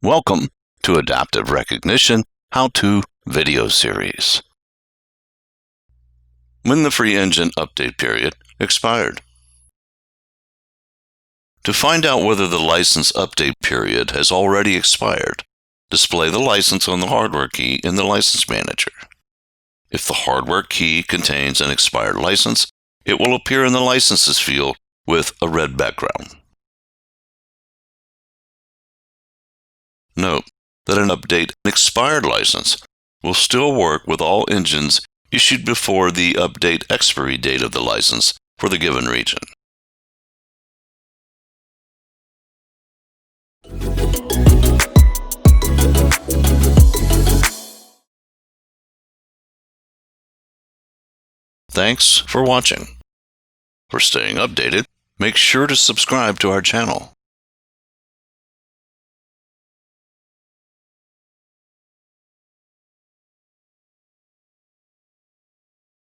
Welcome to Adaptive Recognition How-To video series. When the free engine update period expired. To find out whether the license update period has already expired, display the license on the hardware key in the License Manager. If the hardware key contains an expired license, it will appear in the Licenses field with a red background. Note that an expired license will still work with all engines issued before the update expiry date of the license for the given region. Thanks for watching. For staying updated, make sure to subscribe to our channel.